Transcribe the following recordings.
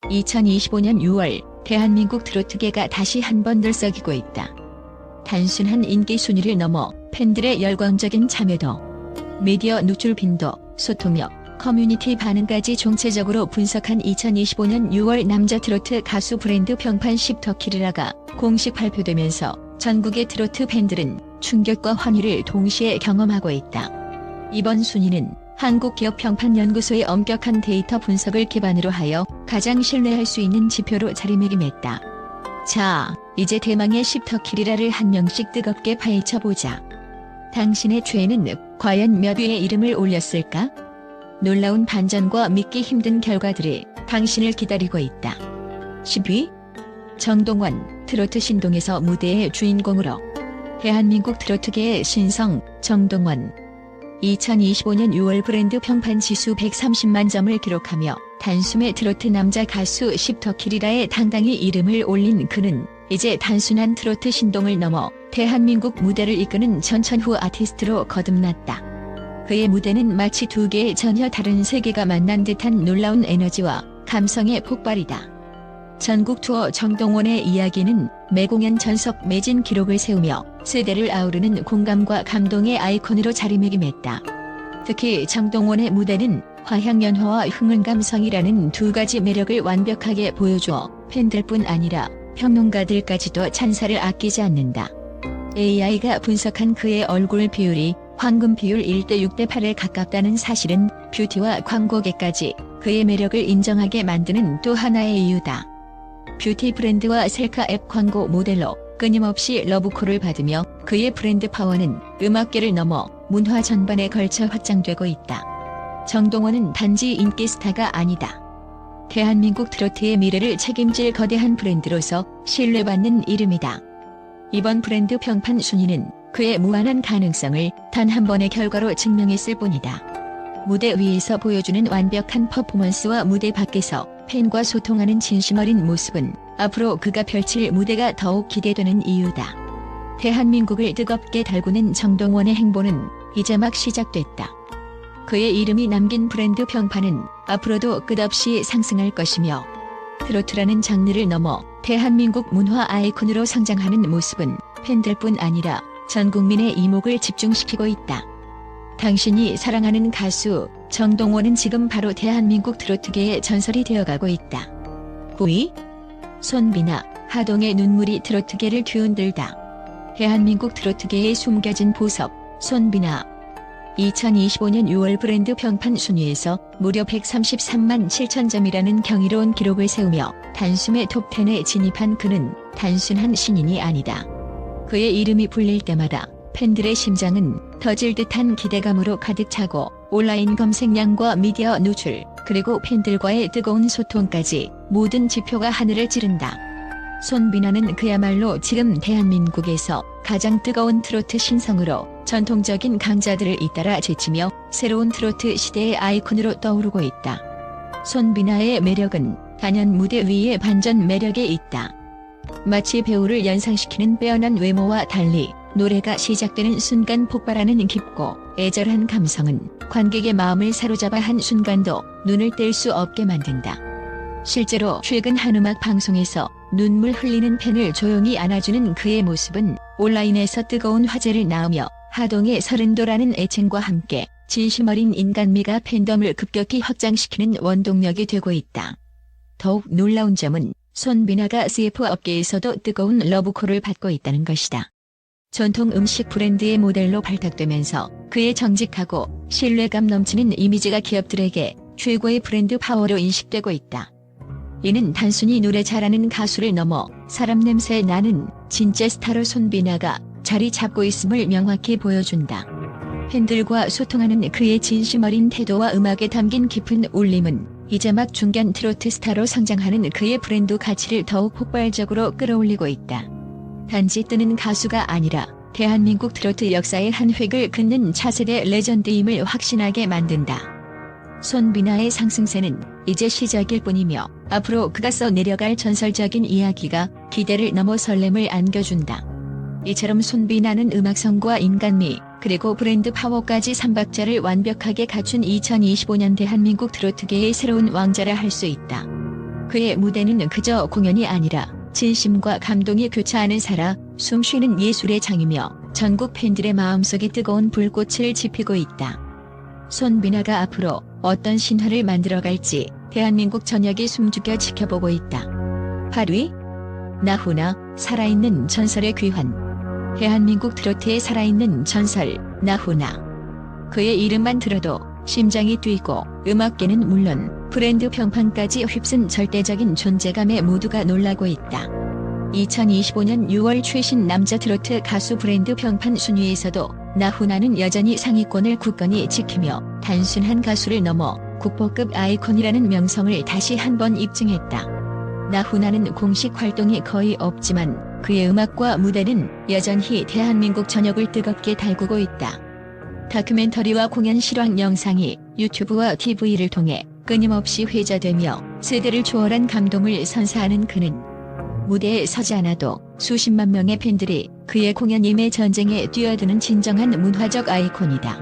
2025년 6월 대한민국 트로트계가 다시 한 번 들썩이고 있다. 단순한 인기 순위를 넘어 팬들의 열광적인 참여도, 미디어 노출 빈도, 소통력, 커뮤니티 반응까지 총체적으로 분석한 2025년 6월 남자 트로트 가수 브랜드 평판 10터키리라가 공식 발표되면서 전국의 트로트 팬들은 충격과 환희를 동시에 경험하고 있다. 이번 순위는 한국기업평판연구소의 엄격한 데이터 분석을 기반으로 하여 가장 신뢰할 수 있는 지표로 자리매김했다. 자, 이제 대망의 10터키리라를 한 명씩 뜨겁게 파헤쳐보자. 당신의 최애는 과연 몇 위의 이름을 올렸을까? 놀라운 반전과 믿기 힘든 결과들이 당신을 기다리고 있다. 10위? 정동원, 트로트 신동에서 무대의 주인공으로. 대한민국 트로트계의 신성, 정동원. 2025년 6월 브랜드 평판 지수 130만 점을 기록하며 단숨에 트로트 남자 가수 10터키리라에 당당히 이름을 올린 그는 이제 단순한 트로트 신동을 넘어 대한민국 무대를 이끄는 전천후 아티스트로 거듭났다. 그의 무대는 마치 두 개의 전혀 다른 세계가 만난 듯한 놀라운 에너지와 감성의 폭발이다. 전국 투어 정동원의 이야기는 매공연 전석 매진 기록을 세우며 세대를 아우르는 공감과 감동의 아이콘으로 자리매김했다. 특히 정동원의 무대는 화향연화와 흥흥감성이라는 두 가지 매력을 완벽하게 보여주어 팬들뿐 아니라 평론가들까지도 찬사를 아끼지 않는다. AI가 분석한 그의 얼굴 비율이 황금 비율 1대 6대 8에 가깝다는 사실은 뷰티와 광고계까지 그의 매력을 인정하게 만드는 또 하나의 이유다. 뷰티 브랜드와 셀카 앱 광고 모델로 끊임없이 러브콜을 받으며 그의 브랜드 파워는 음악계를 넘어 문화 전반에 걸쳐 확장되고 있다. 정동원은 단지 인기 스타가 아니다. 대한민국 트로트의 미래를 책임질 거대한 브랜드로서 신뢰받는 이름이다. 이번 브랜드 평판 순위는 그의 무한한 가능성을 단 한 번의 결과로 증명했을 뿐이다. 무대 위에서 보여주는 완벽한 퍼포먼스와 무대 밖에서 팬과 소통하는 진심 어린 모습은 앞으로 그가 펼칠 무대가 더욱 기대되는 이유다. 대한민국을 뜨겁게 달구는 정동원의 행보는 이제 막 시작됐다. 그의 이름이 남긴 브랜드 평판은 앞으로도 끝없이 상승할 것이며 트로트라는 장르를 넘어 대한민국 문화 아이콘으로 성장하는 모습은 팬들뿐 아니라 전 국민의 이목을 집중시키고 있다. 당신이 사랑하는 가수 정동원은 지금 바로 대한민국 트로트계의 전설이 되어가고 있다. 9위? 손비나, 하동의 눈물이 트로트계를 뒤흔들다. 대한민국 트로트계의 숨겨진 보석, 손비나. 2025년 6월 브랜드 평판 순위에서 무려 133만 7천 점이라는 경이로운 기록을 세우며 단숨에 톱10에 진입한 그는 단순한 신인이 아니다. 그의 이름이 불릴 때마다 팬들의 심장은 터질 듯한 기대감으로 가득 차고 온라인 검색량과 미디어 노출, 그리고 팬들과의 뜨거운 소통까지 모든 지표가 하늘을 찌른다. 손비나는 그야말로 지금 대한민국에서 가장 뜨거운 트로트 신성으로 전통적인 강자들을 잇따라 제치며 새로운 트로트 시대의 아이콘으로 떠오르고 있다. 손비나의 매력은 단연 무대 위의 반전 매력에 있다. 마치 배우를 연상시키는 빼어난 외모와 달리 노래가 시작되는 순간 폭발하는 깊고 애절한 감성은 관객의 마음을 사로잡아 한 순간도 눈을 뗄 수 없게 만든다. 실제로 최근 한 음악 방송에서 눈물 흘리는 팬을 조용히 안아주는 그의 모습은 온라인에서 뜨거운 화제를 낳으며 하동의 서른도라는 애칭과 함께 진심 어린 인간미가 팬덤을 급격히 확장시키는 원동력이 되고 있다. 더욱 놀라운 점은 손비나가 CF 업계에서도 뜨거운 러브콜을 받고 있다는 것이다. 전통 음식 브랜드의 모델로 발탁되면서 그의 정직하고 신뢰감 넘치는 이미지가 기업들에게 최고의 브랜드 파워로 인식되고 있다. 이는 단순히 노래 잘하는 가수를 넘어 사람 냄새 나는 진짜 스타로 손비나가 자리 잡고 있음을 명확히 보여준다. 팬들과 소통하는 그의 진심 어린 태도와 음악에 담긴 깊은 울림은 이제 막 중견 트로트 스타로 성장하는 그의 브랜드 가치를 더욱 폭발적으로 끌어올리고 있다. 단지 뜨는 가수가 아니라 대한민국 트로트 역사의 한 획을 긋는 차세대 레전드임을 확신하게 만든다. 손비나의 상승세는 이제 시작일 뿐이며 앞으로 그가 써내려갈 전설적인 이야기가 기대를 넘어 설렘을 안겨준다. 이처럼 손비나는 음악성과 인간미, 그리고 브랜드 파워까지 3박자를 완벽하게 갖춘 2025년 대한민국 트로트계의 새로운 왕자라 할 수 있다. 그의 무대는 그저 공연이 아니라 진심과 감동이 교차하는 살아 숨쉬는 예술의 장이며 전국 팬들의 마음속에 뜨거운 불꽃을 지피고 있다. 손비나가 앞으로 어떤 신화를 만들어갈지 대한민국 전역이 숨죽여 지켜보고 있다. 8위 나훈아, 살아있는 전설의 귀환. 대한민국 트로트의 살아있는 전설 나훈아. 그의 이름만 들어도 심장이 뛰고 음악계는 물론 브랜드 평판까지 휩쓴 절대적인 존재감에 모두가 놀라고 있다. 2025년 6월 최신 남자 트로트 가수 브랜드 평판 순위에서도 나훈아는 여전히 상위권을 굳건히 지키며 단순한 가수를 넘어 국보급 아이콘이라는 명성을 다시 한번 입증했다. 나훈아는 공식 활동이 거의 없지만 그의 음악과 무대는 여전히 대한민국 전역을 뜨겁게 달구고 있다. 다큐멘터리와 공연 실황 영상이 유튜브와 TV를 통해 끊임없이 회자되며 세대를 초월한 감동을 선사하는 그는 무대에 서지 않아도 수십만 명의 팬들이 그의 공연임의 전쟁에 뛰어드는 진정한 문화적 아이콘이다.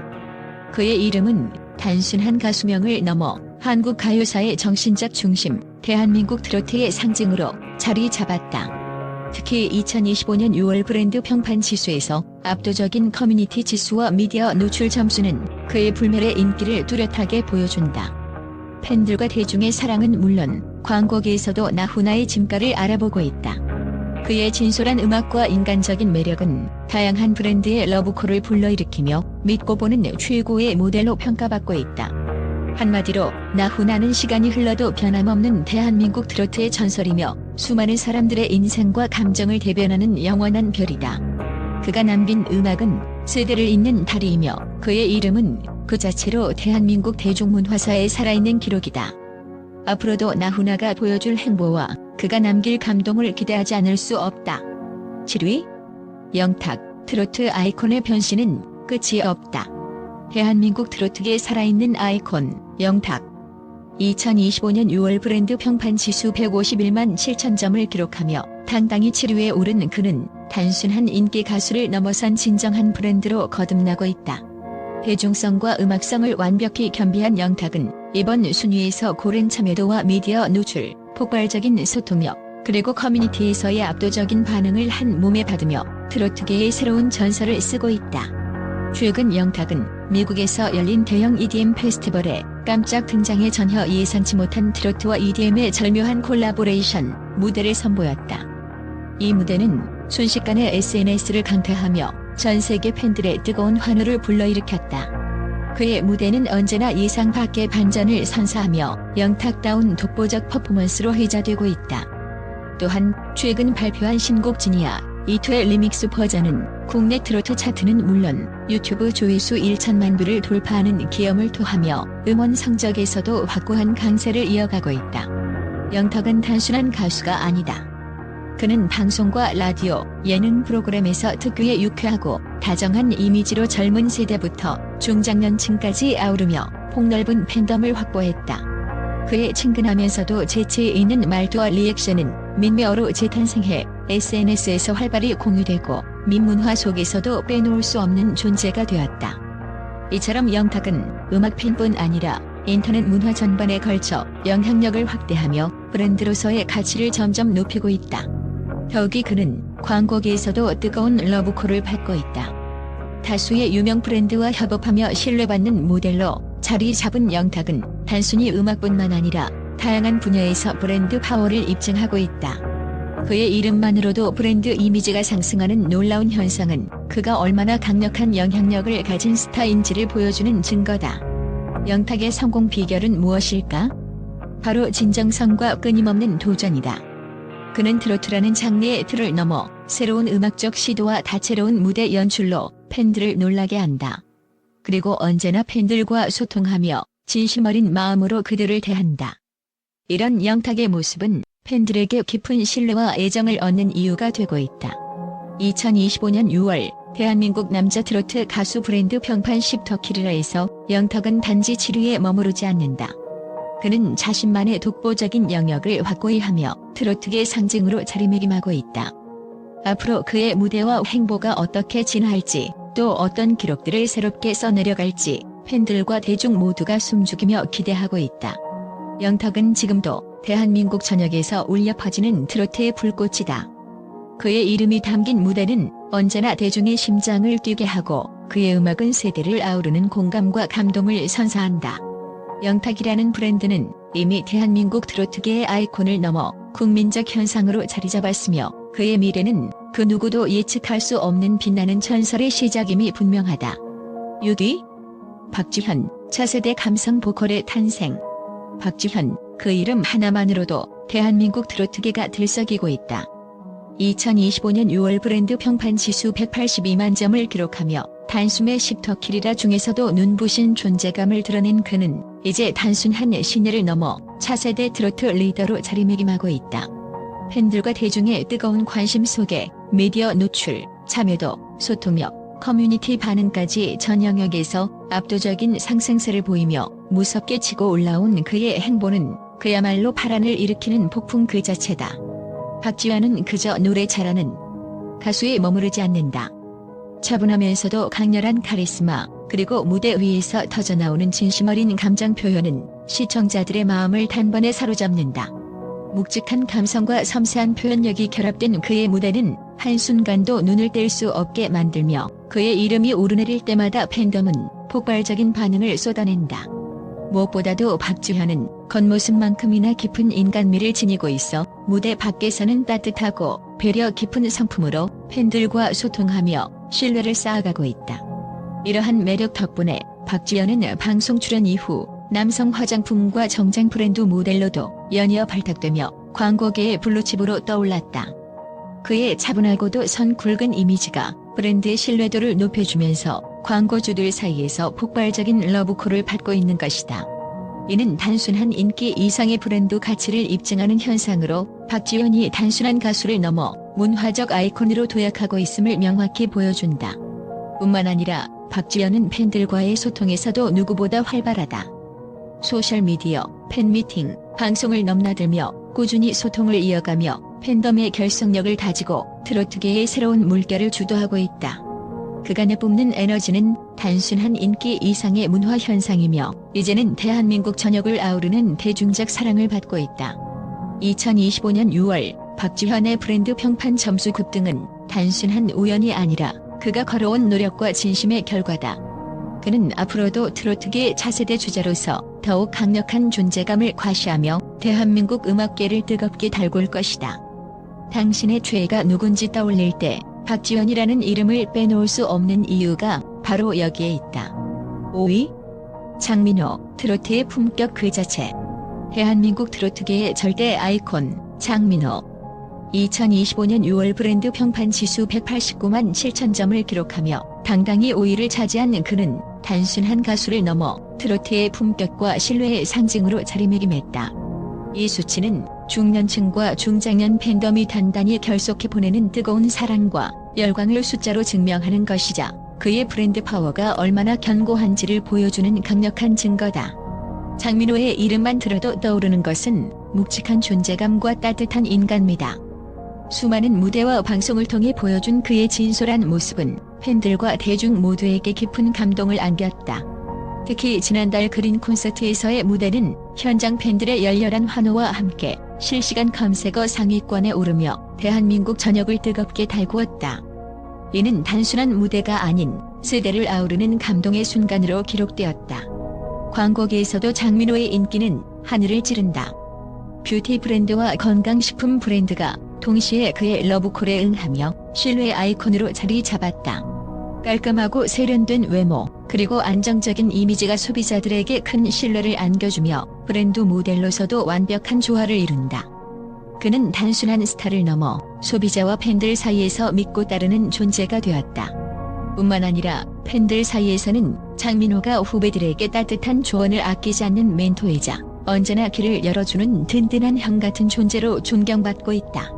그의 이름은 단순한 가수명을 넘어 한국 가요사의 정신적 중심, 대한민국 트로트의 상징으로 자리 잡았다. 특히 2025년 6월 브랜드 평판 지수에서 압도적인 커뮤니티 지수와 미디어 노출 점수는 그의 불멸의 인기를 뚜렷하게 보여준다. 팬들과 대중의 사랑은 물론 광고계에서도 나훈아의 진가를 알아보고 있다. 그의 진솔한 음악과 인간적인 매력은 다양한 브랜드의 러브콜을 불러일으키며 믿고 보는 최고의 모델로 평가받고 있다. 한마디로 나훈아는 시간이 흘러도 변함없는 대한민국 트로트의 전설이며 수많은 사람들의 인생과 감정을 대변하는 영원한 별이다. 그가 남긴 음악은 세대를 잇는 다리이며 그의 이름은 그 자체로 대한민국 대중문화사의 살아있는 기록이다. 앞으로도 나훈아가 보여줄 행보와 그가 남길 감동을 기대하지 않을 수 없다. 7위 영탁, 트로트 아이콘의 변신은 끝이 없다. 대한민국 트로트계의 살아있는 아이콘 영탁. 2025년 6월 브랜드 평판 지수 151만 7천 점을 기록하며 당당히 7위에 오른 그는 단순한 인기 가수를 넘어선 진정한 브랜드로 거듭나고 있다. 대중성과 음악성을 완벽히 겸비한 영탁은 이번 순위에서 고른 참여도와 미디어 노출, 폭발적인 소통력, 그리고 커뮤니티에서의 압도적인 반응을 한 몸에 받으며 트로트계의 새로운 전설을 쓰고 있다. 최근 영탁은 미국에서 열린 대형 EDM 페스티벌에 깜짝 등장해 전혀 예상치 못한 트로트와 EDM의 절묘한 콜라보레이션 무대를 선보였다. 이 무대는 순식간에 SNS를 강타하며 전 세계 팬들의 뜨거운 환호를 불러일으켰다. 그의 무대는 언제나 예상 밖의 반전을 선사하며 영탁다운 독보적 퍼포먼스로 회자되고 있다. 또한 최근 발표한 신곡 지니아 이투의 리믹스 버전은 국내 트로트 차트는 물론 유튜브 조회수 1천만 뷰를 돌파하는 기염을 토하며 음원 성적에서도 확고한 강세를 이어가고 있다. 영탁은 단순한 가수가 아니다. 그는 방송과 라디오, 예능 프로그램에서 특유의 유쾌하고 다정한 이미지로 젊은 세대부터 중장년층까지 아우르며 폭넓은 팬덤을 확보했다. 그의 친근하면서도 재치 있는 말투와 리액션은 민폐어로 재탄생해 SNS에서 활발히 공유되고 민문화 속에서도 빼놓을 수 없는 존재가 되었다. 이처럼 영탁은 음악팬뿐 아니라 인터넷 문화 전반에 걸쳐 영향력을 확대하며 브랜드로서의 가치를 점점 높이고 있다. 더욱이 그는 광고계에서도 뜨거운 러브콜을 받고 있다. 다수의 유명 브랜드와 협업하며 신뢰받는 모델로 자리 잡은 영탁은 단순히 음악뿐만 아니라 다양한 분야에서 브랜드 파워를 입증하고 있다. 그의 이름만으로도 브랜드 이미지가 상승하는 놀라운 현상은 그가 얼마나 강력한 영향력을 가진 스타인지를 보여주는 증거다. 영탁의 성공 비결은 무엇일까? 바로 진정성과 끊임없는 도전이다. 그는 트로트라는 장르의 틀을 넘어 새로운 음악적 시도와 다채로운 무대 연출로 팬들을 놀라게 한다. 그리고 언제나 팬들과 소통하며 진심 어린 마음으로 그들을 대한다. 이런 영탁의 모습은 팬들에게 깊은 신뢰와 애정을 얻는 이유가 되고 있다. 2025년 6월 대한민국 남자 트로트 가수 브랜드 평판 10터키르라에서 영탁은 단지 7위에 머무르지 않는다. 그는 자신만의 독보적인 영역을 확고히 하며 트로트계 상징으로 자리매김하고 있다. 앞으로 그의 무대와 행보가 어떻게 진화할지, 또 어떤 기록들을 새롭게 써내려갈지 팬들과 대중 모두가 숨죽이며 기대하고 있다. 영탁은 지금도 대한민국 전역에서 울려 퍼지는 트로트의 불꽃이다. 그의 이름이 담긴 무대는 언제나 대중의 심장을 뛰게 하고 그의 음악은 세대를 아우르는 공감과 감동을 선사한다. 영탁이라는 브랜드는 이미 대한민국 트로트계의 아이콘을 넘어 국민적 현상으로 자리 잡았으며 그의 미래는 그 누구도 예측할 수 없는 빛나는 전설의 시작임이 분명하다. 6위 박지현, 차세대 감성 보컬의 탄생. 박지현, 그 이름 하나만으로도 대한민국 트로트계가 들썩이고 있다. 2025년 6월 브랜드 평판 지수 182만 점을 기록하며 단숨에 10터키리라 중에서도 눈부신 존재감을 드러낸 그는 이제 단순한 신예를 넘어 차세대 트로트 리더로 자리매김하고 있다. 팬들과 대중의 뜨거운 관심 속에 미디어 노출, 참여도, 소통력, 커뮤니티 반응까지 전 영역에서 압도적인 상승세를 보이며 무섭게 치고 올라온 그의 행보는 그야말로 파란을 일으키는 폭풍 그 자체다. 박지현은 그저 노래 잘하는 가수에 머무르지 않는다. 차분하면서도 강렬한 카리스마, 그리고 무대 위에서 터져나오는 진심 어린 감정 표현은 시청자들의 마음을 단번에 사로잡는다. 묵직한 감성과 섬세한 표현력이 결합된 그의 무대는 한순간도 눈을 뗄 수 없게 만들며 그의 이름이 오르내릴 때마다 팬덤은 폭발적인 반응을 쏟아낸다. 무엇보다도 박지현은 겉모습만큼이나 깊은 인간미를 지니고 있어 무대 밖에서는 따뜻하고 배려 깊은 성품으로 팬들과 소통하며 신뢰를 쌓아가고 있다. 이러한 매력 덕분에 박지현은 방송 출연 이후 남성 화장품과 정장 브랜드 모델로도 연이어 발탁되며 광고계의 블루칩으로 떠올랐다. 그의 차분하고도 선 굵은 이미지가 브랜드의 신뢰도를 높여주면서 광고주들 사이에서 폭발적인 러브콜을 받고 있는 것이다. 이는 단순한 인기 이상의 브랜드 가치를 입증하는 현상으로 박지현이 단순한 가수를 넘어 문화적 아이콘으로 도약하고 있음을 명확히 보여준다. 뿐만 아니라 박지현은 팬들과의 소통에서도 누구보다 활발하다. 소셜미디어, 팬미팅, 방송을 넘나들며 꾸준히 소통을 이어가며 팬덤의 결속력을 다지고 트로트계의 새로운 물결을 주도하고 있다. 그가 내뿜는 에너지는 단순한 인기 이상의 문화 현상이며 이제는 대한민국 전역을 아우르는 대중적 사랑을 받고 있다. 2025년 6월 박지현의 브랜드 평판 점수 급등은 단순한 우연이 아니라 그가 걸어온 노력과 진심의 결과다. 그는 앞으로도 트로트계 차세대 주자로서 더욱 강력한 존재감을 과시하며 대한민국 음악계를 뜨겁게 달굴 것이다. 당신의 최애가 누군지 떠올릴 때 박지현이라는 이름을 빼놓을 수 없는 이유가 바로 여기에 있다. 5위 장민호, 트로트의 품격 그 자체. 대한민국 트로트계의 절대 아이콘 장민호. 2025년 6월 브랜드 평판 지수 189만 7천 점을 기록하며 당당히 5위를 차지한 그는 단순한 가수를 넘어 트로트의 품격과 신뢰의 상징으로 자리매김했다. 이 수치는 중년층과 중장년 팬덤이 단단히 결속해 보내는 뜨거운 사랑과 열광을 숫자로 증명하는 것이자 그의 브랜드 파워가 얼마나 견고한지를 보여주는 강력한 증거다. 장민호의 이름만 들어도 떠오르는 것은 묵직한 존재감과 따뜻한 인간미다. 수많은 무대와 방송을 통해 보여준 그의 진솔한 모습은 팬들과 대중 모두에게 깊은 감동을 안겼다. 특히 지난달 그린 콘서트에서의 무대는 현장 팬들의 열렬한 환호와 함께 실시간 검색어 상위권에 오르며 대한민국 전역을 뜨겁게 달구었다. 이는 단순한 무대가 아닌 세대를 아우르는 감동의 순간으로 기록되었다. 광고계에서도 장민호의 인기는 하늘을 찌른다. 뷰티 브랜드와 건강식품 브랜드가 동시에 그의 러브콜에 응하며 신뢰 아이콘으로 자리 잡았다. 깔끔하고 세련된 외모, 그리고 안정적인 이미지가 소비자들에게 큰 신뢰를 안겨주며 브랜드 모델로서도 완벽한 조화를 이룬다. 그는 단순한 스타를 넘어 소비자와 팬들 사이에서 믿고 따르는 존재가 되었다. 뿐만 아니라 팬들 사이에서는 장민호가 후배들에게 따뜻한 조언을 아끼지 않는 멘토이자 언제나 길을 열어주는 든든한 형 같은 존재로 존경받고 있다.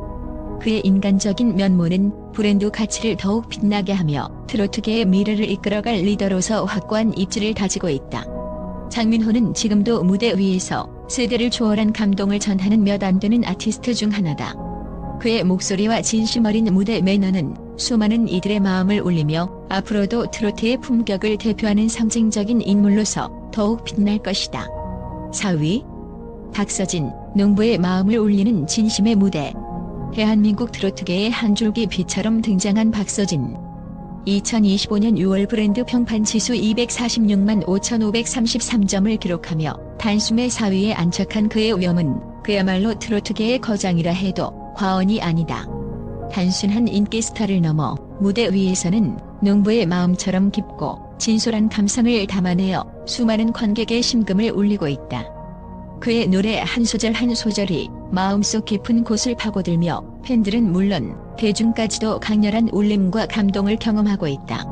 그의 인간적인 면모는 브랜드 가치를 더욱 빛나게 하며 트로트계의 미래를 이끌어갈 리더로서 확고한 입지를 다지고 있다. 장민호는 지금도 무대 위에서 세대를 초월한 감동을 전하는 몇 안 되는 아티스트 중 하나다. 그의 목소리와 진심 어린 무대 매너는 수많은 이들의 마음을 울리며 앞으로도 트로트의 품격을 대표하는 상징적인 인물로서 더욱 빛날 것이다. 4위 박서진, 농부의 마음을 울리는 진심의 무대. 대한민국 트로트계의 한 줄기 빛처럼 등장한 박서진. 2025년 6월 브랜드 평판 지수 246만 5,533점을 기록하며 단숨에 4위에 안착한 그의 위엄은 그야말로 트로트계의 거장이라 해도 과언이 아니다. 단순한 인기 스타를 넘어 무대 위에서는 농부의 마음처럼 깊고 진솔한 감성을 담아내어 수많은 관객의 심금을 울리고 있다. 그의 노래 한 소절 한 소절이 마음속 깊은 곳을 파고들며 팬들은 물론 대중까지도 강렬한 울림과 감동을 경험하고 있다.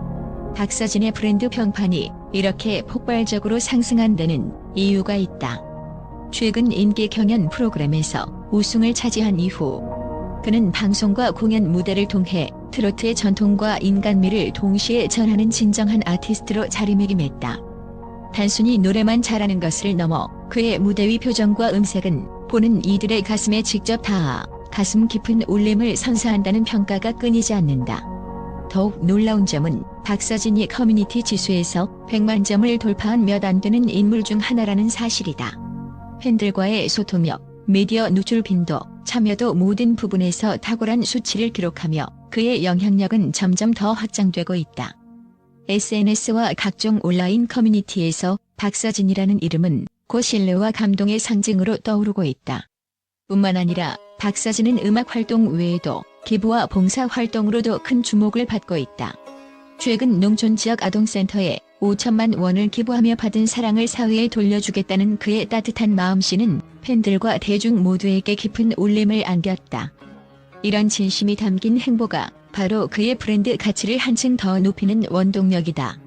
박서진의 브랜드 평판이 이렇게 폭발적으로 상승한 데는 이유가 있다. 최근 인기 경연 프로그램에서 우승을 차지한 이후 그는 방송과 공연 무대를 통해 트로트의 전통과 인간미를 동시에 전하는 진정한 아티스트로 자리매김했다. 단순히 노래만 잘하는 것을 넘어 그의 무대 위 표정과 음색은 보는 이들의 가슴에 직접 닿아 가슴 깊은 울림을 선사한다는 평가가 끊이지 않는다. 더욱 놀라운 점은 박서진이 커뮤니티 지수에서 100만 점을 돌파한 몇 안 되는 인물 중 하나라는 사실이다. 팬들과의 소통력, 미디어 노출 빈도, 참여도 모든 부분에서 탁월한 수치를 기록하며 그의 영향력은 점점 더 확장되고 있다. SNS와 각종 온라인 커뮤니티에서 박서진이라는 이름은 곧 신뢰와 감동의 상징으로 떠오르고 있다. 뿐만 아니라 박서진은 음악 활동 외에도 기부와 봉사 활동으로도 큰 주목을 받고 있다. 최근 농촌 지역 아동센터에 5천만 원을 기부하며 받은 사랑을 사회에 돌려주겠다는 그의 따뜻한 마음씨는 팬들과 대중 모두에게 깊은 울림을 안겼다. 이런 진심이 담긴 행보가 바로 그의 브랜드 가치를 한층 더 높이는 원동력이다.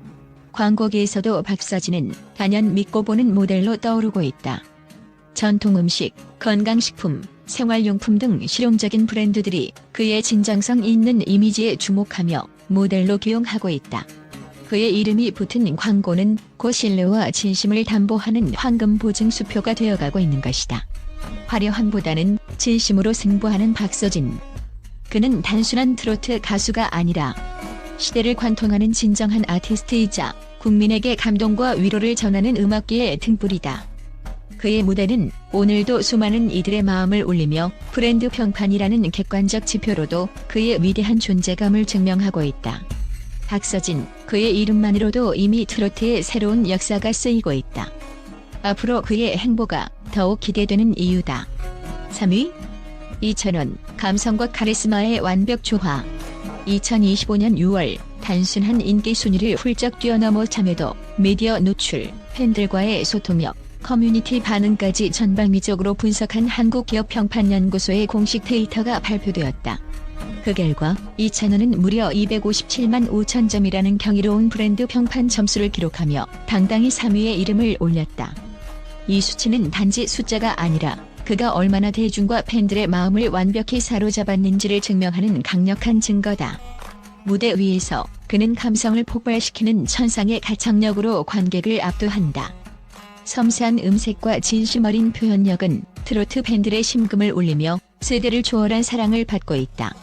광고계에서도 박서진은 단연 믿고 보는 모델로 떠오르고 있다. 전통 음식, 건강식품, 생활용품 등 실용적인 브랜드들이 그의 진정성 있는 이미지에 주목하며 모델로 기용하고 있다. 그의 이름이 붙은 광고는 곧 신뢰와 진심을 담보하는 황금 보증 수표가 되어가고 있는 것이다. 화려함보다는 진심으로 승부하는 박서진. 그는 단순한 트로트 가수가 아니라 시대를 관통하는 진정한 아티스트이자 국민에게 감동과 위로를 전하는 음악계의 등불이다. 그의 무대는 오늘도 수많은 이들의 마음을 울리며 브랜드 평판이라는 객관적 지표로도 그의 위대한 존재감을 증명하고 있다. 박서진, 그의 이름만으로도 이미 트로트의 새로운 역사가 쓰이고 있다. 앞으로 그의 행보가 더욱 기대되는 이유다. 3위, 이찬원, 감성과 카리스마의 완벽 조화. 2025년 6월 단순한 인기 순위를 훌쩍 뛰어넘어 참여도, 미디어 노출, 팬들과의 소통력, 커뮤니티 반응까지 전방위적으로 분석한 한국기업평판연구소의 공식 데이터가 발표되었다. 그 결과 이찬원은 무려 257만 5천 점이라는 경이로운 브랜드 평판 점수를 기록하며 당당히 3위에 이름을 올렸다. 이 수치는 단지 숫자가 아니라 그가 얼마나 대중과 팬들의 마음을 완벽히 사로잡았는지를 증명하는 강력한 증거다. 무대 위에서 그는 감성을 폭발시키는 천상의 가창력으로 관객을 압도한다. 섬세한 음색과 진심 어린 표현력은 트로트 팬들의 심금을 울리며 세대를 초월한 사랑을 받고 있다.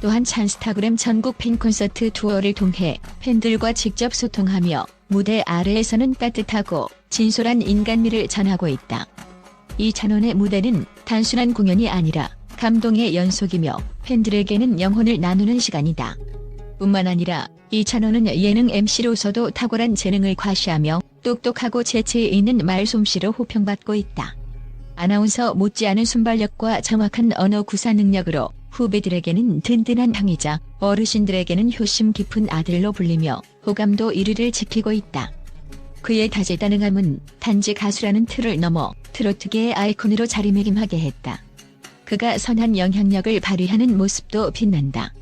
또한 찬스타그램 전국 팬콘서트 투어를 통해 팬들과 직접 소통하며 무대 아래에서는 따뜻하고 진솔한 인간미를 전하고 있다. 이찬원의 무대는 단순한 공연이 아니라 감동의 연속이며 팬들에게는 영혼을 나누는 시간이다. 뿐만 아니라 이찬원은 예능 MC로서도 탁월한 재능을 과시하며 똑똑하고 재치 있는 말솜씨로 호평받고 있다. 아나운서 못지않은 순발력과 정확한 언어 구사 능력으로 후배들에게는 든든한 형이자 어르신들에게는 효심 깊은 아들로 불리며 호감도 1위를 지키고 있다. 그의 다재다능함은 단지 가수라는 틀을 넘어 트로트계의 아이콘으로 자리매김하게 했다. 그가 선한 영향력을 발휘하는 모습도 빛난다.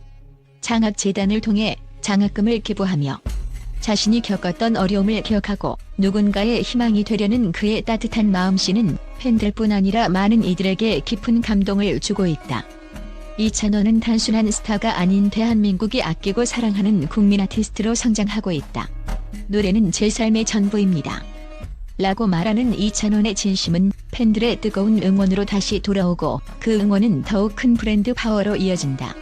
장학재단을 통해 장학금을 기부하며 자신이 겪었던 어려움을 기억하고 누군가의 희망이 되려는 그의 따뜻한 마음씨는 팬들뿐 아니라 많은 이들에게 깊은 감동을 주고 있다. 이찬원은 단순한 스타가 아닌 대한민국이 아끼고 사랑하는 국민 아티스트로 성장하고 있다. 노래는 제 삶의 전부입니다. 라고 말하는 이찬원의 진심은 팬들의 뜨거운 응원으로 다시 돌아오고 그 응원은 더욱 큰 브랜드 파워로 이어진다.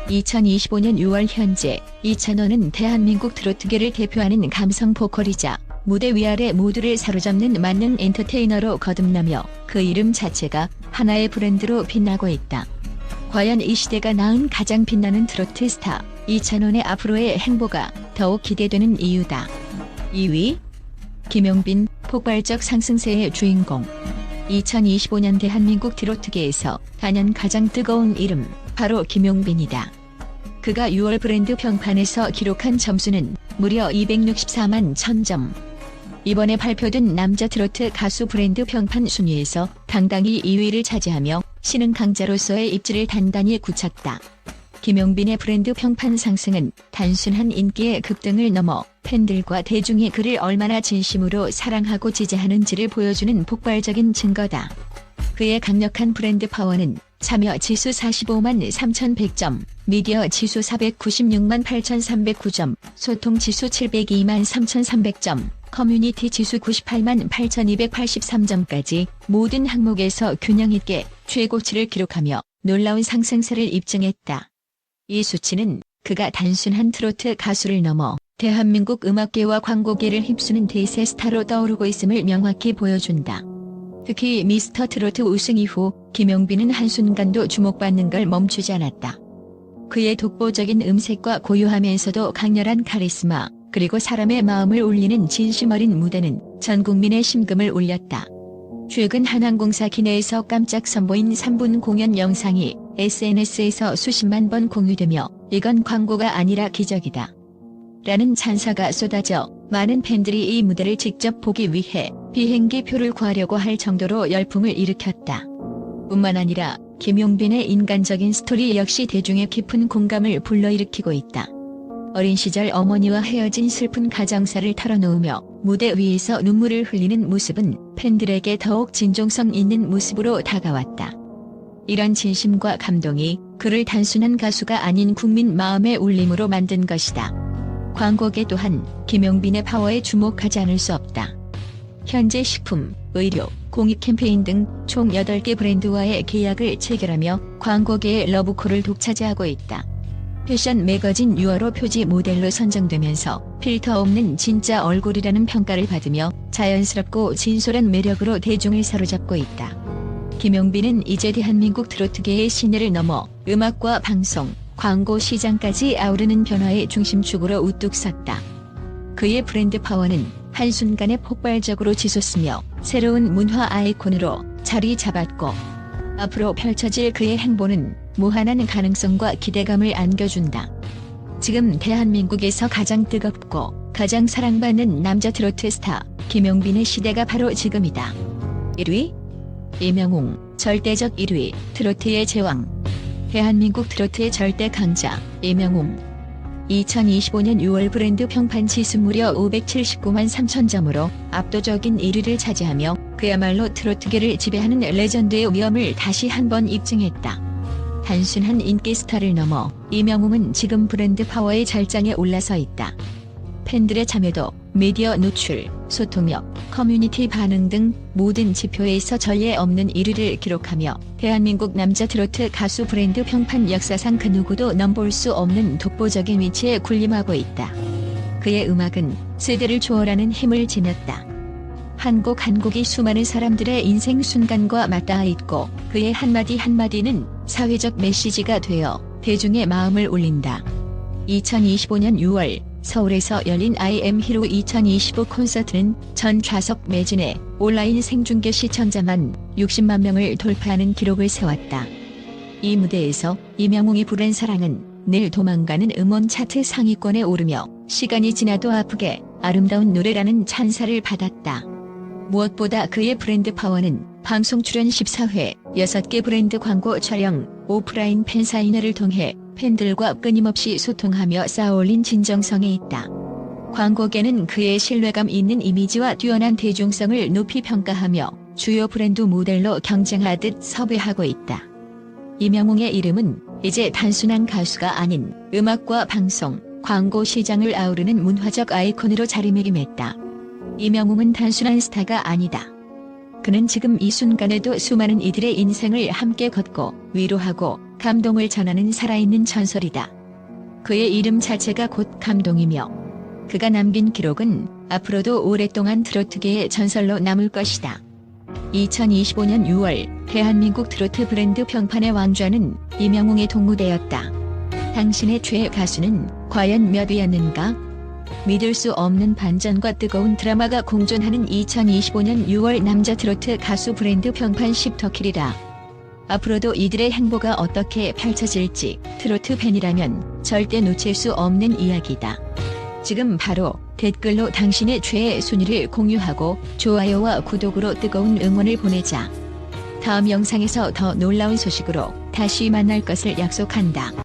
2025년 6월 현재 이찬원은 대한민국 트로트계를 대표하는 감성 보컬이자 무대 위아래 모두를 사로잡는 만능 엔터테이너로 거듭나며 그 이름 자체가 하나의 브랜드로 빛나고 있다. 과연 이 시대가 낳은 가장 빛나는 트로트 스타 이찬원의 앞으로의 행보가 더욱 기대되는 이유다. 2위 김용빈, 폭발적 상승세의 주인공. 2025년 대한민국 트로트계에서 단연 가장 뜨거운 이름, 바로 김용빈이다. 그가 6월 브랜드 평판에서 기록한 점수는 무려 264만 1000점. 이번에 발표된 남자 트로트 가수 브랜드 평판 순위에서 당당히 2위를 차지하며 신흥 강자로서의 입지를 단단히 굳혔다. 김용빈의 브랜드 평판 상승은 단순한 인기의 급등을 넘어 팬들과 대중이 그를 얼마나 진심으로 사랑하고 지지하는지를 보여주는 폭발적인 증거다. 그의 강력한 브랜드 파워는 참여 지수 45만 3100점, 미디어 지수 496만 8309점, 소통 지수 702만 3300점, 커뮤니티 지수 98만 8283점까지 모든 항목에서 균형 있게 최고치를 기록하며 놀라운 상승세를 입증했다. 이 수치는 그가 단순한 트로트 가수를 넘어 대한민국 음악계와 광고계를 휩쓰는 대세 스타로 떠오르고 있음을 명확히 보여준다. 특히 미스터 트로트 우승 이후 김용빈은 한순간도 주목받는 걸 멈추지 않았다. 그의 독보적인 음색과 고요하면서도 강렬한 카리스마, 그리고 사람의 마음을 울리는 진심 어린 무대는 전 국민의 심금을 울렸다. 최근 한항공사 기내에서 깜짝 선보인 3분 공연 영상이 SNS에서 수십만 번 공유되며 이건 광고가 아니라 기적이다 라는 찬사가 쏟아져 많은 팬들이 이 무대를 직접 보기 위해 비행기 표를 구하려고 할 정도로 열풍을 일으켰다. 뿐만 아니라 김용빈의 인간적인 스토리 역시 대중의 깊은 공감을 불러일으키고 있다. 어린 시절 어머니와 헤어진 슬픈 가정사를 털어놓으며 무대 위에서 눈물을 흘리는 모습은 팬들에게 더욱 진정성 있는 모습으로 다가왔다. 이런 진심과 감동이 그를 단순한 가수가 아닌 국민 마음의 울림으로 만든 것이다. 광고계 또한 김용빈의 파워에 주목하지 않을 수 없다. 현재 식품, 의료, 공익 캠페인 등 총 8개 브랜드와의 계약을 체결하며 광고계의 러브콜을 독차지하고 있다. 패션 매거진 유어로 표지 모델로 선정되면서 필터 없는 진짜 얼굴이라는 평가를 받으며 자연스럽고 진솔한 매력으로 대중을 사로잡고 있다. 김용빈은 이제 대한민국 트로트계의 시내를 넘어 음악과 방송, 광고 시장까지 아우르는 변화의 중심축으로 우뚝 섰다. 그의 브랜드 파워는 한순간에 폭발적으로 치솟으며 새로운 문화 아이콘으로 자리 잡았고 앞으로 펼쳐질 그의 행보는 무한한 가능성과 기대감을 안겨준다. 지금 대한민국에서 가장 뜨겁고 가장 사랑받는 남자 트로트 스타 김용빈의 시대가 바로 지금이다. 1위 이명웅, 절대적 1위, 트로트의 제왕. 대한민국 트로트의 절대 강자 이명웅. 2025년 6월 브랜드 평판 지수 무려 579만 3000점으로 압도적인 1위를 차지하며 그야말로 트로트계를 지배하는 레전드의 위엄을 다시 한번 입증했다. 단순한 인기 스타를 넘어 이명웅은 지금 브랜드 파워의 절정에 올라서 있다. 팬들의 참여도, 미디어 노출, 소통력, 커뮤니티 반응 등 모든 지표에서 전례 없는 1위를 기록하며 대한민국 남자 트로트 가수 브랜드 평판 역사상 그 누구도 넘볼 수 없는 독보적인 위치에 군림하고 있다. 그의 음악은 세대를 초월하는 힘을 지녔다. 한 곡 한 곡이 수많은 사람들의 인생 순간과 맞닿아 있고 그의 한마디 한마디는 사회적 메시지가 되어 대중의 마음을 울린다. 2025년 6월 서울에서 열린 I am hero 2025 콘서트는 전 좌석 매진에 온라인 생중계 시청자만 60만 명을 돌파하는 기록을 세웠다. 이 무대에서 이명웅이 부른 사랑은 늘 도망가는 음원 차트 상위권에 오르며 시간이 지나도 아프게 아름다운 노래라는 찬사를 받았다. 무엇보다 그의 브랜드 파워는 방송 출연 14회, 6개 브랜드 광고 촬영, 오프라인 팬사인회를 통해 팬들과 끊임없이 소통하며 쌓아올린 진정성에 있다. 광고계는 그의 신뢰감 있는 이미지와 뛰어난 대중성을 높이 평가하며 주요 브랜드 모델로 경쟁하듯 섭외하고 있다. 이명웅의 이름은 이제 단순한 가수가 아닌 음악과 방송, 광고 시장을 아우르는 문화적 아이콘으로 자리매김했다. 이명웅은 단순한 스타가 아니다. 그는 지금 이 순간에도 수많은 이들의 인생을 함께 걷고 위로하고 감동을 전하는 살아있는 전설이다. 그의 이름 자체가 곧 감동이며 그가 남긴 기록은 앞으로도 오랫동안 트로트계의 전설로 남을 것이다. 2025년 6월 대한민국 트로트 브랜드 평판의 왕좌는 임영웅의 동무대였다. 당신의 최애 가수는 과연 몇 위였는가? 믿을 수 없는 반전과 뜨거운 드라마가 공존하는 2025년 6월 남자 트로트 가수 브랜드 평판 10터킬이다. 앞으로도 이들의 행보가 어떻게 펼쳐질지 트로트 팬이라면 절대 놓칠 수 없는 이야기다. 지금 바로 댓글로 당신의 최애 순위를 공유하고 좋아요와 구독으로 뜨거운 응원을 보내자. 다음 영상에서 더 놀라운 소식으로 다시 만날 것을 약속한다.